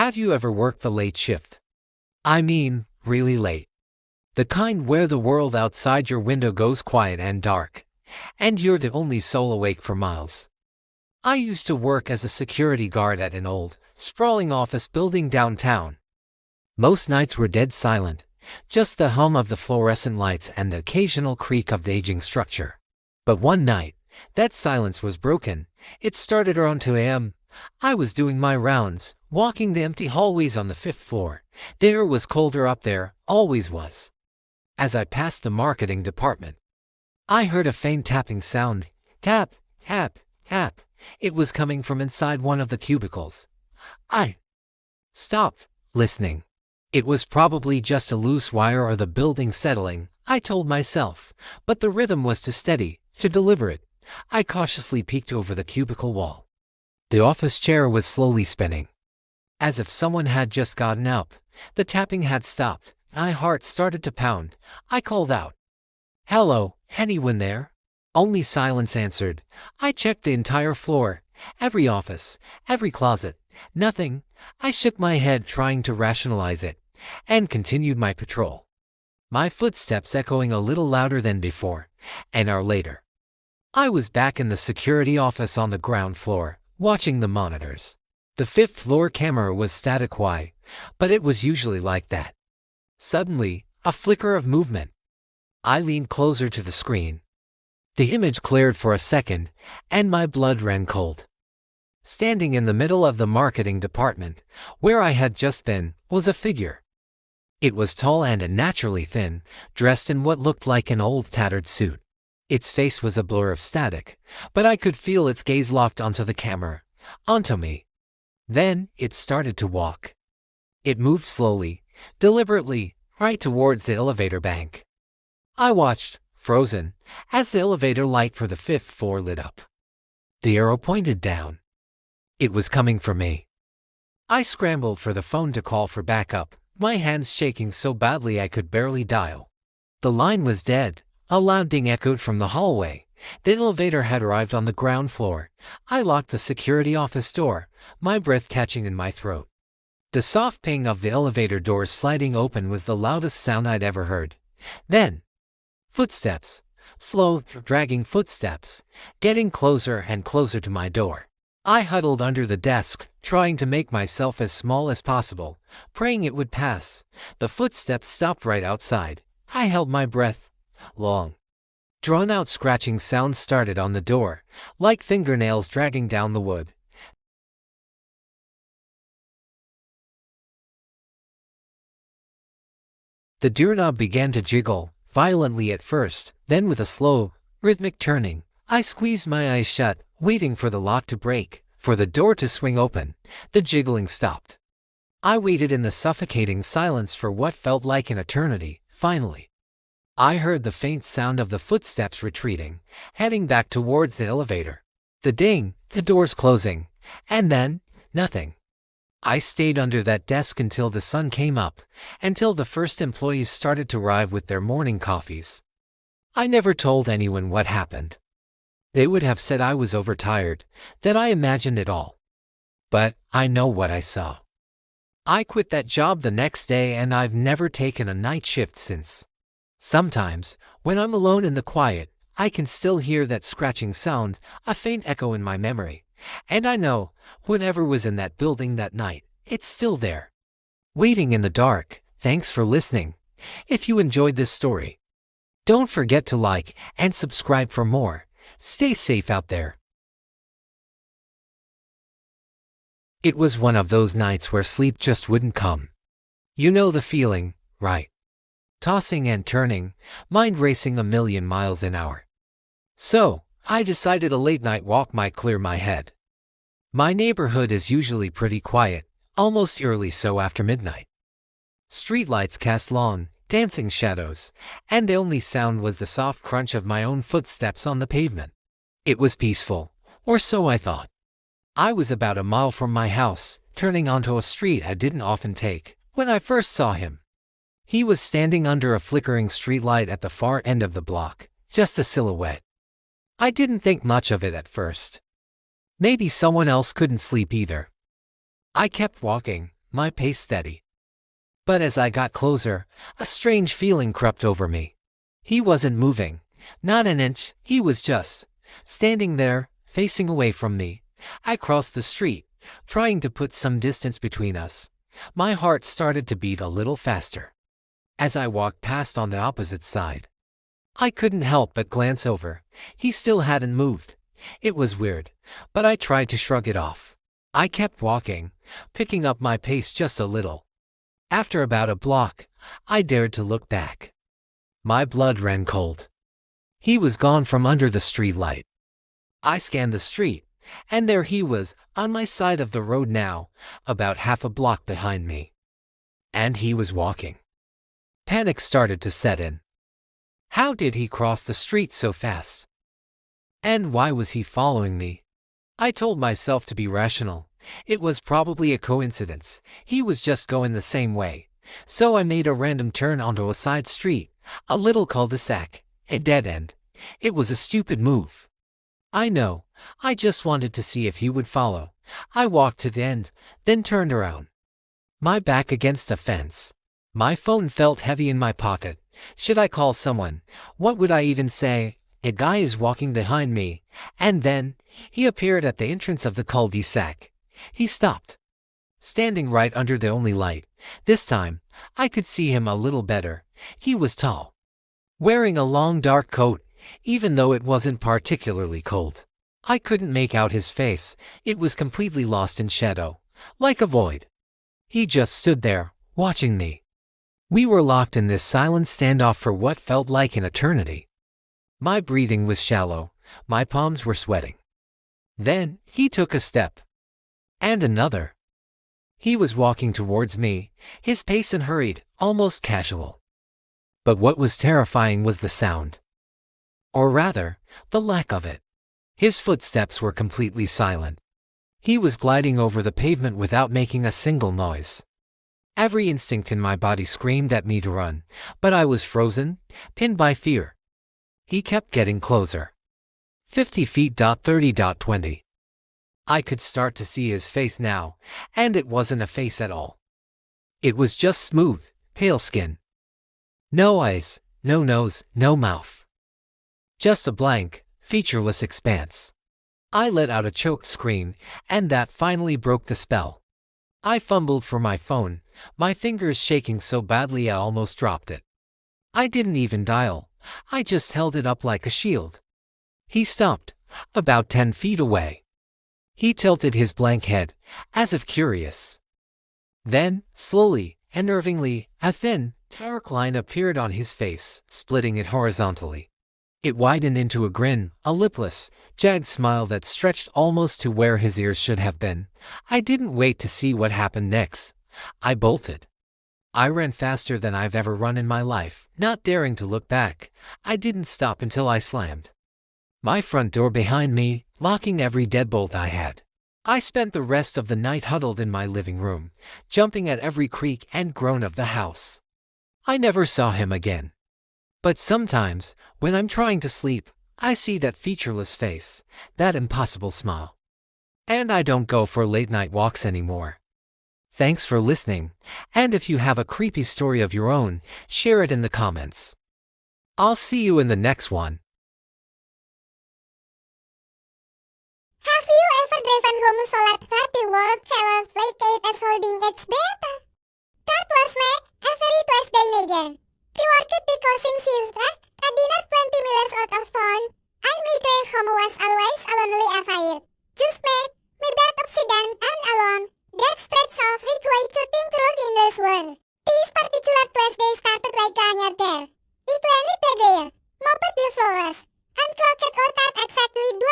Have you ever worked the late shift? I mean, really late. The kind where the world outside your window goes quiet and dark, and you're the only soul awake for miles. I used to work as a security guard at an old, sprawling office building downtown. Most nights were dead silent, just the hum of the fluorescent lights and the occasional creak of the aging structure. But one night, that silence was broken. It started around 2 a.m. I was doing my rounds, walking the empty hallways on the 5th floor. The air was colder up there, always was. As I passed the marketing department, I heard a faint tapping sound. Tap, tap, tap. It was coming from inside one of the cubicles. I stopped, listening. It was probably just a loose wire or the building settling, I told myself, but the rhythm was too steady, too deliberate. I cautiously peeked over the cubicle wall. The office chair was slowly spinning. As if someone had just gotten up. The tapping had stopped. My heart started to pound. I called out, "Hello, anyone there?" Only silence answered. I checked the entire floor, every office, every closet. Nothing. I shook my head trying to rationalize it, and continued my patrol. My footsteps echoing a little louder than before. An hour later, I was back in the security office on the ground floor, watching the monitors. The 5th floor camera was static quiet, but it was usually like that. Suddenly, a flicker of movement. I leaned closer to the screen. The image cleared for a second, and my blood ran cold. Standing in the middle of the marketing department, where I had just been, was a figure. It was tall and unnaturally thin, dressed in what looked like an old tattered suit. Its face was a blur of static, but I could feel its gaze locked onto the camera, onto me. Then, it started to walk. It moved slowly, deliberately, right towards the elevator bank. I watched, frozen, as the elevator light for the 5th floor lit up. The arrow pointed down. It was coming for me. I scrambled for the phone to call for backup, my hands shaking so badly I could barely dial. The line was dead. A loud ding echoed from the hallway. The elevator had arrived on the ground floor. I locked the security office door, my breath catching in my throat. The soft ping of the elevator doors sliding open was the loudest sound I'd ever heard. Then, footsteps. Slow, dragging footsteps, getting closer and closer to my door. I huddled under the desk, trying to make myself as small as possible, praying it would pass. The footsteps stopped right outside. I held my breath. Long, drawn-out scratching sounds started on the door, like fingernails dragging down the wood. The doorknob began to jiggle, violently at first, then with a slow, rhythmic turning. I squeezed my eyes shut, waiting for the lock to break, for the door to swing open. The jiggling stopped. I waited in the suffocating silence for what felt like an eternity. Finally, I heard the faint sound of the footsteps retreating, heading back towards the elevator. The ding, the doors closing, and then, nothing. I stayed under that desk until the sun came up, until the first employees started to arrive with their morning coffees. I never told anyone what happened. They would have said I was overtired, that I imagined it all. But I know what I saw. I quit that job the next day and I've never taken a night shift since. Sometimes, when I'm alone in the quiet, I can still hear that scratching sound, a faint echo in my memory. And I know, whoever was in that building that night, it's still there. Waiting in the dark. Thanks for listening. If you enjoyed this story, don't forget to like and subscribe for more. Stay safe out there. It was one of those nights where sleep just wouldn't come. You know the feeling, right? Tossing and turning, mind racing a million miles an hour. So, I decided a late night walk might clear my head. My neighborhood is usually pretty quiet, almost eerily so after midnight. Streetlights cast long, dancing shadows, and the only sound was the soft crunch of my own footsteps on the pavement. It was peaceful, or so I thought. I was about a mile from my house, turning onto a street I didn't often take, when I first saw him. He was standing under a flickering streetlight at the far end of the block, just a silhouette. I didn't think much of it at first. Maybe someone else couldn't sleep either. I kept walking, my pace steady. But as I got closer, a strange feeling crept over me. He wasn't moving, not an inch, he was just standing there, facing away from me. I crossed the street, trying to put some distance between us. My heart started to beat a little faster. As I walked past on the opposite side, I couldn't help but glance over. He still hadn't moved. It was weird, but I tried to shrug it off. I kept walking, picking up my pace just a little. After about a block, I dared to look back. My blood ran cold. He was gone from under the street light. I scanned the street, and there he was, on my side of the road now, about half a block behind me. And he was walking. Panic started to set in. How did he cross the street so fast? And why was he following me? I told myself to be rational. It was probably a coincidence. He was just going the same way. So I made a random turn onto a side street, a little cul-de-sac, a dead end. It was a stupid move. I know. I just wanted to see if he would follow. I walked to the end, then turned around. My back against a fence. My phone felt heavy in my pocket. Should I call someone? What would I even say? A guy is walking behind me, and then he appeared at the entrance of the cul-de-sac. He stopped, standing right under the only light. This time, I could see him a little better. He was tall, wearing a long dark coat, even though it wasn't particularly cold. I couldn't make out his face. It was completely lost in shadow, like a void. He just stood there, watching me. We were locked in this silent standoff for what felt like an eternity. My breathing was shallow. My palms were sweating. Then, he took a step. And another. He was walking towards me, his pace unhurried, almost casual. But what was terrifying was the sound. Or rather, the lack of it. His footsteps were completely silent. He was gliding over the pavement without making a single noise. Every instinct in my body screamed at me to run, but I was frozen, pinned by fear. He kept getting closer. 50 feet, 30, 20. I could start to see his face now, and it wasn't a face at all. It was just smooth, pale skin. No eyes, no nose, no mouth. Just a blank, featureless expanse. I let out a choked scream, and that finally broke the spell. I fumbled for my phone, my fingers shaking so badly I almost dropped it. I didn't even dial, I just held it up like a shield. He stopped, about 10 feet away. He tilted his blank head, as if curious. Then, slowly, unnervingly, a thin, dark line appeared on his face, splitting it horizontally. It widened into a grin, a lipless, jagged smile that stretched almost to where his ears should have been. I didn't wait to see what happened next. I bolted. I ran faster than I've ever run in my life, not daring to look back. I didn't stop until I slammed my front door behind me, locking every deadbolt I had. I spent the rest of the night huddled in my living room, jumping at every creak and groan of the house. I never saw him again. But sometimes, when I'm trying to sleep, I see that featureless face, that impossible smile. And I don't go for late-night walks anymore. Thanks for listening, and if you have a creepy story of your own, share it in the comments. I'll see you in the next one. Have you ever driven home so late that the world felt like it was holding its breath? That was me, every Tuesday again. We worked the closing shift, a dinner 20 minutes out of town, and my drive home was always a lonely affair. Just me, my bed obsidian, and alone, that stretch of required shooting through the endless world. This particular Tuesday started like a there. It landed there, mopped the floors, and clocked out at exactly 2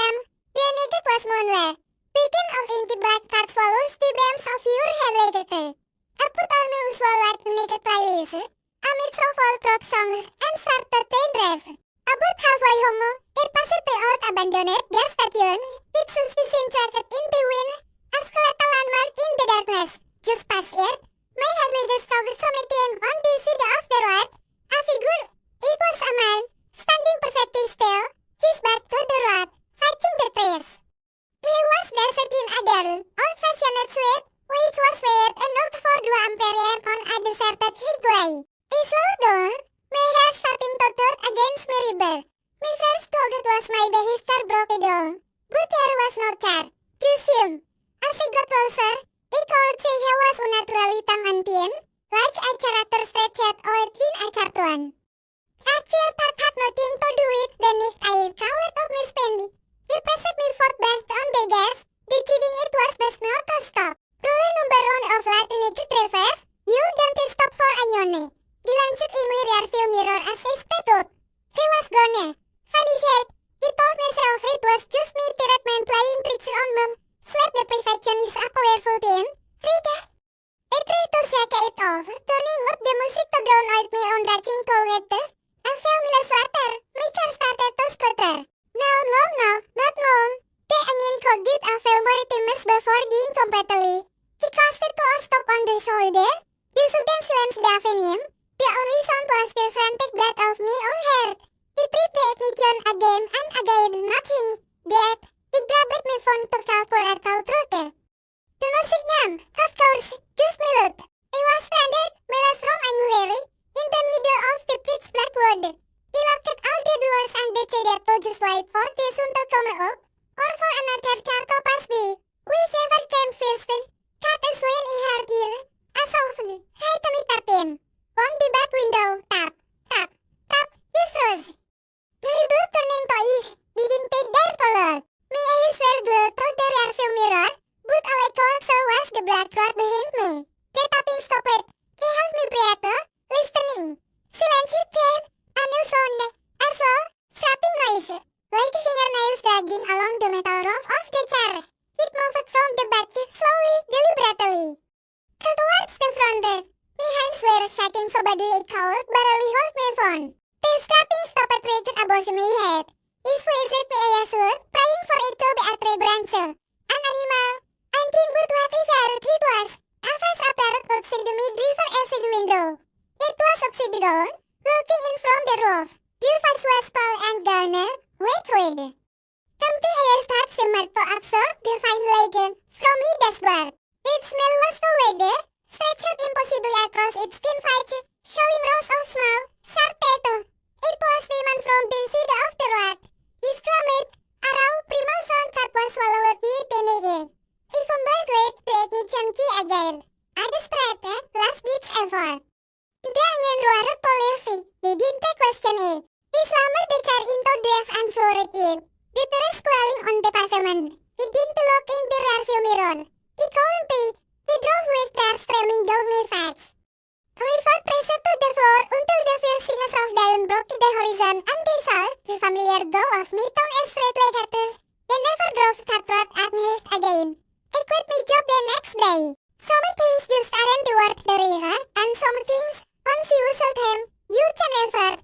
am. The naked was moonlit. Beacon of inky black that swallows the branch of your head later. I put on my usual light naked playlist, a mix of all rock songs, and started the drive. About halfway home, it passed the old abandoned gas station. Its suspicion jacket in the wind, a skeletal landmark in the darkness. Just past it, my head like saw something on the side of the road. A figure. It was a man, standing perfectly still, his back to the road, facing the trees. He was dressed in a dark, old-fashioned suit, which was wearing a started hit way. Slow down. My hair starting to turn against me rebel. My first thought was my vehicle broke down. But there was no char. Just him. As he got closer, I could see he was unnaturally tangantien, like a character stretched out in a cartoon. Actual part had nothing to do with the neck I crawled up my spendy. He pressed me forth back on the gas, deciding it was best not to stop. Rule number 1 of Latin Traverse, you don't stop for a yone. Dilansir in my rearview mirror as I sped up. He was gone. Funny shit. He told myself it was just me pirate man playing tricks on mom. Slap the perfection is a powerful thing. Read that. I tried to shake it off, turning up the music to drown out my own raging cold. A few minutes later, my car started to sputter. No, not mom. The engine could get a few more times before being completely. He caused it to a stop on the shoulder. The sudden slams deafening. The only sound was the frantic blood of my own heart. He tried the ignition again and again, nothing. Yet, he grabbed my phone to call for a tow trucker. The music numb, of course, just mute. I was stranded, miles from anywhere, in the middle of the pitch black world. He locked all the doors and decided to just wait for the sun to come up, or for another car to pass me. Whichever came first, cut a swing in her ear, a soft, rhythmic tapping. On the back window, tap, tap, tap, he froze. Terrible turning to ease, didn't take their color. My eyes were glued to the rearview mirror, but all I could saw was the black rod behind me. The tapping stopped. He held me breath, listening. Silence came, a new sound, a slow, scraping noise, like fingernails dragging along the metal roof of the chair. It moved from the back, slowly, deliberately. Towards the front. My hands were shaking so badly I could barely hold my phone. The scraping stopped right above my head. He squeezed me a suit, praying for it to be a tree branch. An animal. Anything but whatever it was. A face appeared outside the mid-river exit window. It was upside down, looking in from the roof. Your face was pale and gone. Wait. Empty air starts simmered to absorb the fine legend from my dashboard. Its smell was too weird, stretched impossibly across its thin face, showing rows of small, sharp teeth. It was the man from the side of the road. He screamed, a raw, primal sound that was swallowed with the needle. He fumbled with the ignition key again. A distracted, last ditch effort. The engine roared to leave. He didn't question it. He slammed the chair into drive and floored it. The tire squealing on the pavement. He didn't look in the rearview mirror. He couldn't think. He drove with tears streaming down my face. My foot pressed to the floor until the few singles of dawn broke the horizon and they saw the familiar go of Midtown Street like they never drove that road at me again. I quit my job the next day. Some things just aren't worth the reason, and some things, once you sold them, you can never